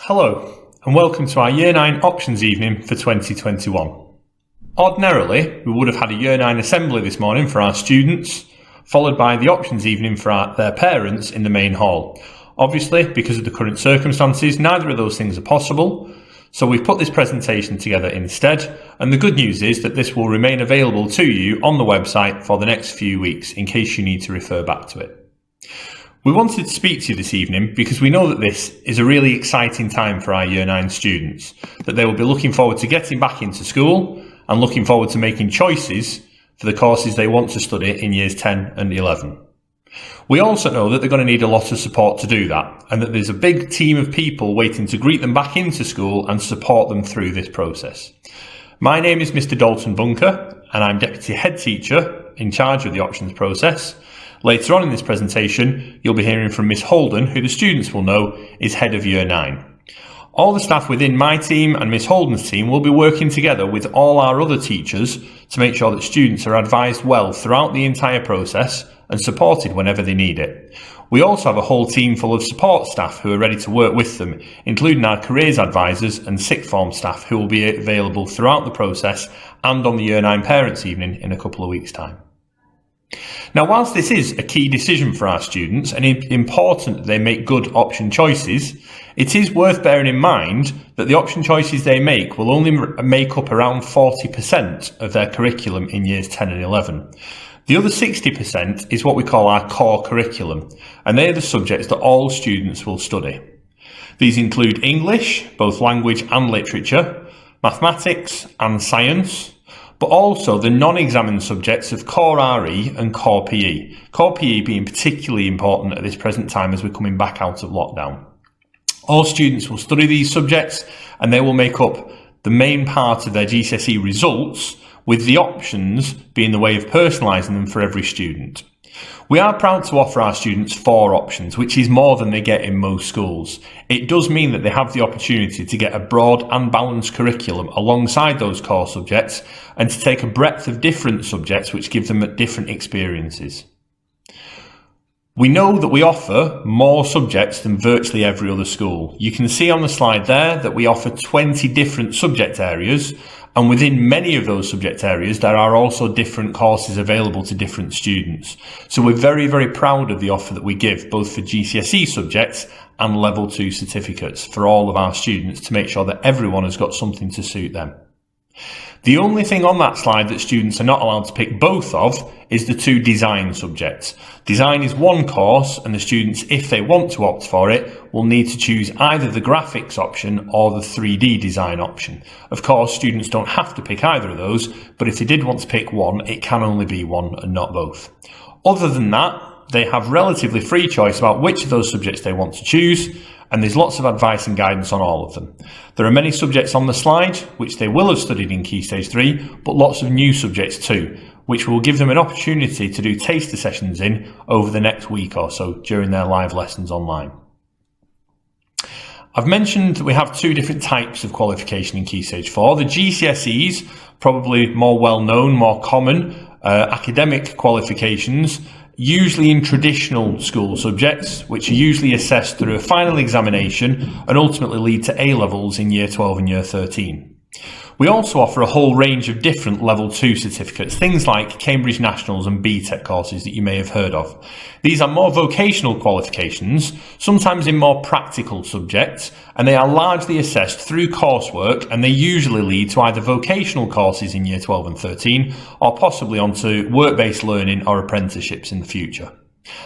Hello, and welcome to our Year 9 Options Evening for 2021. Ordinarily, we would have had a Year 9 assembly this morning for our students, followed by the Options Evening for their parents in the main hall. Obviously, because of the current circumstances, neither of those things are possible, so we've put this presentation together instead, and the good news is that this will remain available to you on the website for the next few weeks in case you need to refer back to it. We wanted to speak to you this evening because we know that this is a really exciting time for our Year 9 students, that they will be looking forward to getting back into school and looking forward to making choices for the courses they want to study in Years 10 and 11. We also know that they're going to need a lot of support to do that, and that there's a big team of people waiting to greet them back into school and support them through this process. My name is Mr. Dalton Bunker, and I'm Deputy Head Teacher in charge of the options process. Later on in this presentation, you'll be hearing from Miss Holden, who the students will know is Head of Year 9. All the staff within my team and Miss Holden's team will be working together with all our other teachers to make sure that students are advised well throughout the entire process and supported whenever they need it. We also have a whole team full of support staff who are ready to work with them, including our careers advisors and sixth form staff who will be available throughout the process and on the Year 9 Parents' Evening in a couple of weeks' time. Now, whilst this is a key decision for our students and important that they make good option choices, it is worth bearing in mind that the option choices they make will only make up around 40% of their curriculum in Years 10 and 11. The other 60% is what we call our core curriculum, and they are the subjects that all students will study. These include English, both language and literature, mathematics and science, but also the non-examined subjects of Core RE and Core PE. Core PE being particularly important at this present time as we're coming back out of lockdown. All students will study these subjects and they will make up the main part of their GCSE results, with the options being the way of personalising them for every student. We are proud to offer our students 4 options, which is more than they get in most schools. It does mean that they have the opportunity to get a broad and balanced curriculum alongside those core subjects and to take a breadth of different subjects which give them different experiences. We know that we offer more subjects than virtually every other school. You can see on the slide there that we offer 20 different subject areas, and within many of those subject areas there are also different courses available to different students. So we're very, very proud of the offer that we give, both for GCSE subjects and Level 2 certificates for all of our students, to make sure that everyone has got something to suit them. The only thing on that slide that students are not allowed to pick both of is the 2 design subjects. Design is one course, and the students, if they want to opt for it, will need to choose either the graphics option or the 3D design option. Of course, students don't have to pick either of those, but if they did want to pick one, it can only be one and not both. Other than that, they have relatively free choice about which of those subjects they want to choose, and there's lots of advice and guidance on all of them. There are many subjects on the slide which they will have studied in Key Stage 3, but lots of new subjects too, which will give them an opportunity to do taster sessions in over the next week or so during their live lessons online. I've mentioned that we have 2 different types of qualification in Key Stage 4. The GCSEs, probably more well known, more common, academic qualifications, usually in traditional school subjects, which are usually assessed through a final examination and ultimately lead to A-levels in Year 12 and Year 13. We also offer a whole range of different Level 2 certificates, things like Cambridge Nationals and BTEC courses that you may have heard of. These are more vocational qualifications, sometimes in more practical subjects, and they are largely assessed through coursework, and they usually lead to either vocational courses in Year 12 and 13, or possibly onto work-based learning or apprenticeships in the future.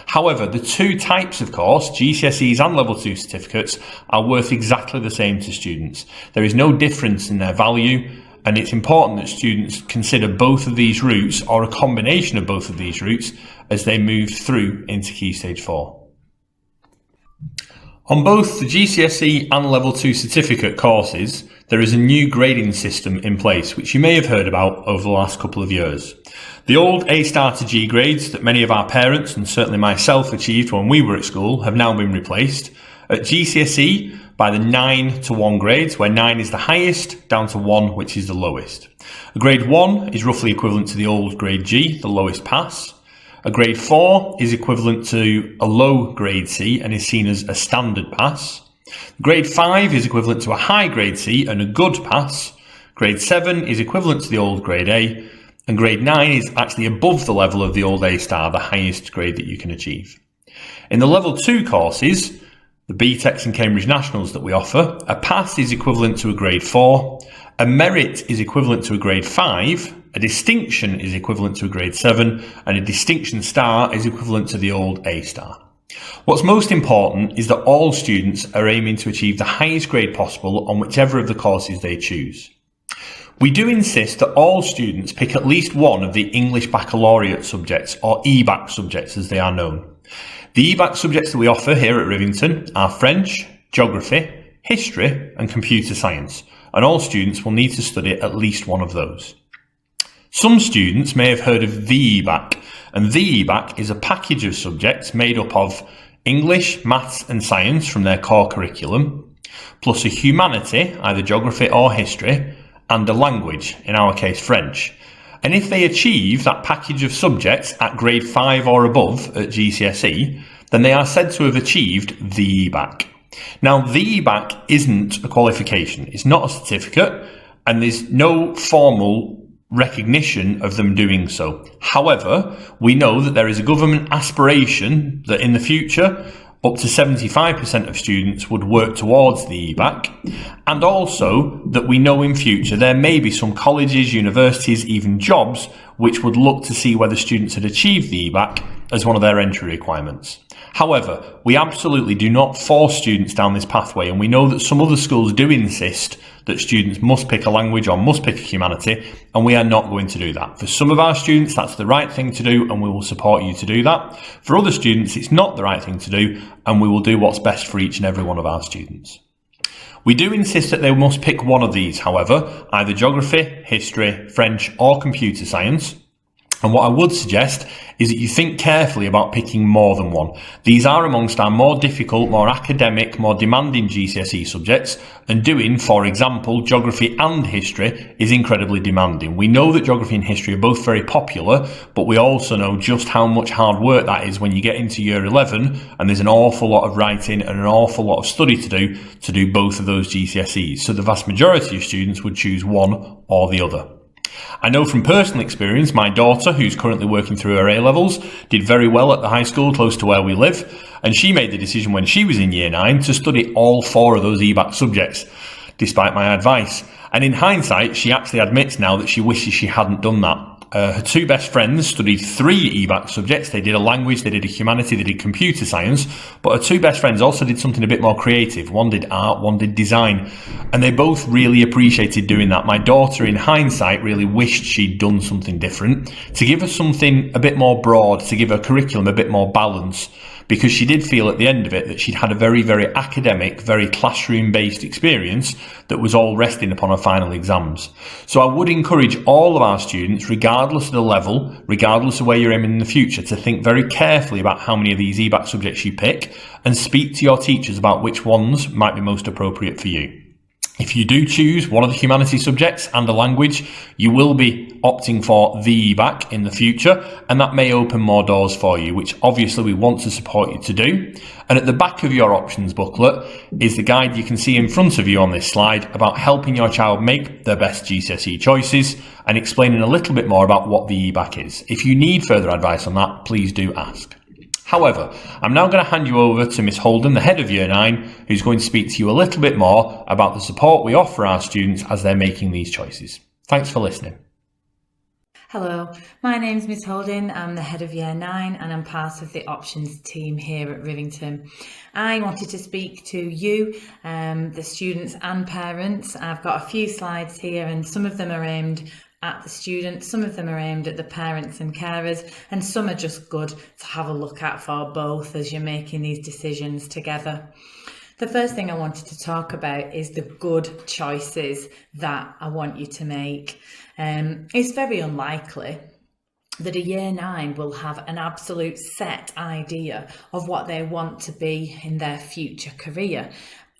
However, the 2 types of course, GCSEs and Level 2 certificates, are worth exactly the same to students. There is no difference in their value, and it's important that students consider both of these routes, or a combination of both of these routes, as they move through into Key Stage 4. On both the GCSE and Level 2 certificate courses, there is a new grading system in place, which you may have heard about over the last couple of years. The old A-star to G grades that many of our parents, and certainly myself, achieved when we were at school have now been replaced. At GCSE, by the 9 to 1 grades, where 9 is the highest, down to 1, which is the lowest. A grade 1 is roughly equivalent to the old grade G, the lowest pass. A grade 4 is equivalent to a low grade C and is seen as a standard pass. Grade 5 is equivalent to a high grade C and a good pass. Grade 7 is equivalent to the old grade A, and grade 9 is actually above the level of the old A star, the highest grade that you can achieve. In the level 2 courses, the BTECs and Cambridge Nationals that we offer, a pass is equivalent to a grade 4, a merit is equivalent to a grade 5, a distinction is equivalent to a grade 7, and a distinction star is equivalent to the old A star. What's most important is that all students are aiming to achieve the highest grade possible on whichever of the courses they choose. We do insist that all students pick at least one of the English Baccalaureate subjects, or EBAC subjects as they are known. The EBAC subjects that we offer here at Rivington are French, Geography, History and Computer Science, and all students will need to study at least one of those. Some students may have heard of the EBAC, and the EBAC is a package of subjects made up of English, Maths and Science from their core curriculum, plus a humanity, either Geography or History, and a language, in our case French. And if they achieve that package of subjects at grade 5 or above at GCSE, then they are said to have achieved the EBAC. Now, the EBAC isn't a qualification, it's not a certificate, and there's no formal recognition of them doing so. However, we know that there is a government aspiration that in the future, up to 75% of students would work towards the EBAC, and also that we know in future there may be some colleges, universities, even jobs which would look to see whether students had achieved the EBAC as one of their entry requirements. However, we absolutely do not force students down this pathway, and we know that some other schools do insist that students must pick a language or must pick a humanity, and we are not going to do that. For some of our students, that's the right thing to do, and we will support you to do that. For other students, it's not the right thing to do, and we will do what's best for each and every one of our students. We do insist that they must pick one of these, however, either Geography, History, French or Computer Science. And what I would suggest is that you think carefully about picking more than one. These are amongst our more difficult, more academic, more demanding GCSE subjects, and doing, for example, Geography and History is incredibly demanding. We know that Geography and History are both very popular, but we also know just how much hard work that is when you get into year 11 and there's an awful lot of writing and an awful lot of study to do both of those GCSEs. So the vast majority of students would choose one or the other. I know from personal experience, my daughter, who's currently working through her A-levels, did very well at the high school close to where we live, and she made the decision when she was in year 9 to study all 4 of those EBAC subjects, despite my advice. And in hindsight, she actually admits now that she wishes she hadn't done that. Her 2 best friends studied 3 EBAC subjects. They did a language, they did a humanity, they did computer science, but her 2 best friends also did something a bit more creative. One did art, one did design, and they both really appreciated doing that. My daughter, in hindsight, really wished she'd done something different to give her something a bit more broad, to give her curriculum a bit more balance, because she did feel at the end of it that she'd had a very, very academic, very classroom-based experience that was all resting upon her final exams. So I would encourage all of our students, regardless of the level, regardless of where you're aiming in the future, to think very carefully about how many of these EBAC subjects you pick and speak to your teachers about which ones might be most appropriate for you. If you do choose one of the humanities subjects and a language, you will be opting for the EBAC in the future, and that may open more doors for you, which obviously we want to support you to do. And at the back of your options booklet is the guide you can see in front of you on this slide about helping your child make their best GCSE choices and explaining a little bit more about what the EBAC is. If you need further advice on that, please do ask. However, I'm now going to hand you over to Miss Holden, the head of Year 9, who's going to speak to you a little bit more about the support we offer our students as they're making these choices. Thanks for listening. Hello, my name's Miss Holden. I'm the head of Year 9 and I'm part of the options team here at Rivington. I wanted to speak to you, the students and parents. I've got a few slides here and some of them are aimed at the students, some of them are aimed at the parents and carers, and some are just good to have a look at for both as you're making these decisions together. The first thing I wanted to talk about is the good choices that I want you to make. It's very unlikely that a Year 9 will have an absolute set idea of what they want to be in their future career.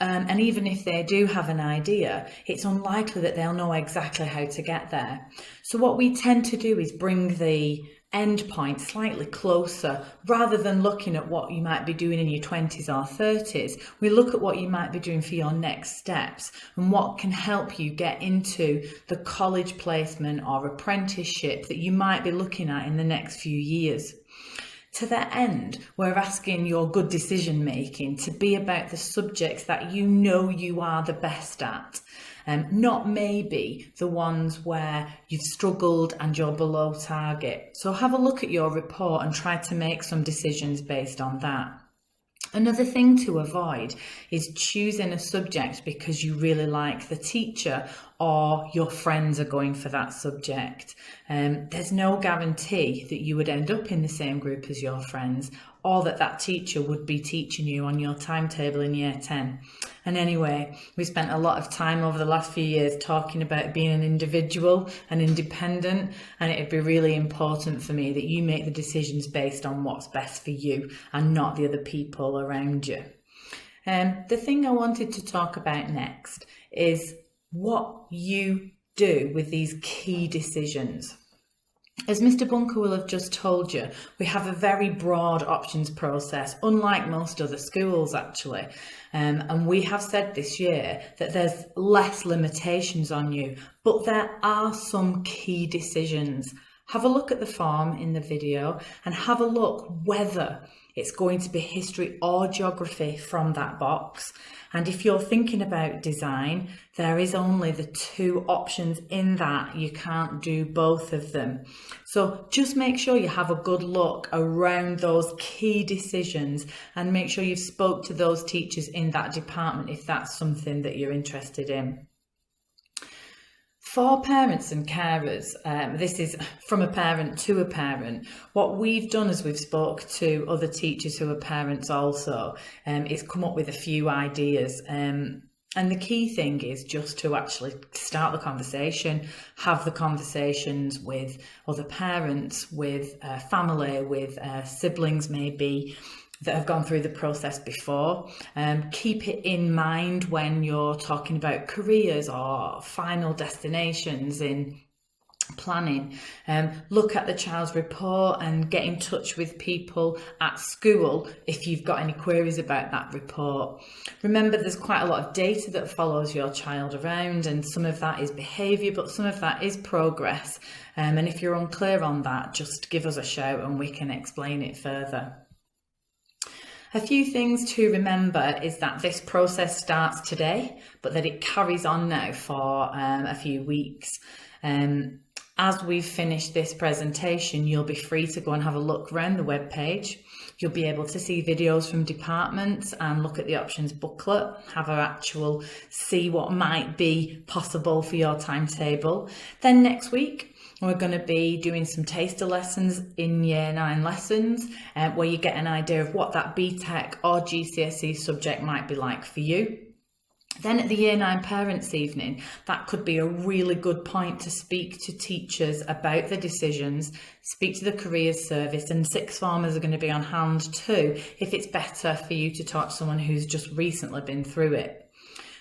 And even if they do have an idea, it's unlikely that they'll know exactly how to get there. So what we tend to do is bring the end point slightly closer. Rather than looking at what you might be doing in your 20s or 30s, we look at what you might be doing for your next steps and what can help you get into the college placement or apprenticeship that you might be looking at in the next few years. To that end, we're asking your good decision making to be about the subjects that you know you are the best at, not maybe the ones where you've struggled and you're below target. So have a look at your report and try to make some decisions based on that. Another thing to avoid is choosing a subject because you really like the teacher or your friends are going for that subject. There's no guarantee that you would end up in the same group as your friends or that teacher would be teaching you on your timetable in year 10. And anyway, we spent a lot of time over the last few years talking about being an individual and independent, and it'd be really important for me that you make the decisions based on what's best for you and not the other people around you. The thing I wanted to talk about next is what you do with these key decisions. As Mr. Bunker will have just told you, we have a very broad options process, unlike most other schools actually. And we have said this year that there's less limitations on you, but there are some key decisions. Have a look at the form in the video and have a look whether it's going to be history or geography from that box. And if you're thinking about design, there is only the two options in that. You can't do both of them. So just make sure you have a good look around those key decisions and make sure you've spoke to those teachers in that department if that's something that you're interested in. For parents and carers, this is from a parent to a parent. What we've done is we've spoke to other teachers who are parents also, is come up with a few ideas. And the key thing is just to actually start the conversation, have the conversations with other parents, with family, with siblings maybe, that have gone through the process before. Keep it in mind when you're talking about careers or final destinations in planning. Look at the child's report and get in touch with people at school if you've got any queries about that report. Remember, there's quite a lot of data that follows your child around, and some of that is behaviour, but some of that is progress. And if you're unclear on that, just give us a shout and we can explain it further. A few things to remember is that this process starts today, but that it carries on now for a few weeks. As we've finished this presentation, you'll be free to go and have a look around the webpage. You'll be able to see videos from departments and look at the options booklet, have an actual see what might be possible for your timetable. Then next week, we're going to be doing some taster lessons in Year 9 lessons, where you get an idea of what that BTEC or GCSE subject might be like for you. Then at the Year 9 Parents' Evening, that could be a really good point to speak to teachers about the decisions, speak to the Careers Service, and sixth formers are going to be on hand too, if it's better for you to talk to someone who's just recently been through it.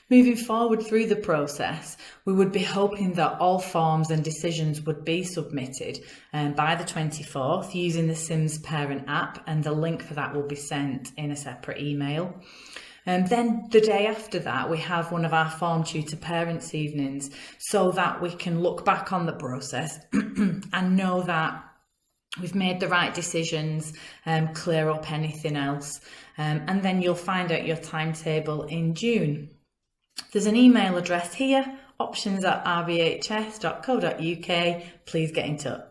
Moving forward through the process, we would be hoping that all forms and decisions would be submitted by the 24th using the Sims Parent app, and the link for that will be sent in a separate email. And then the day after that, we have one of our Form Tutor Parents' Evenings so that we can look back on the process and know that we've made the right decisions, clear up anything else. And then you'll find out your timetable in June. There's an email address here, options@rbhs.co.uk. Please get in touch.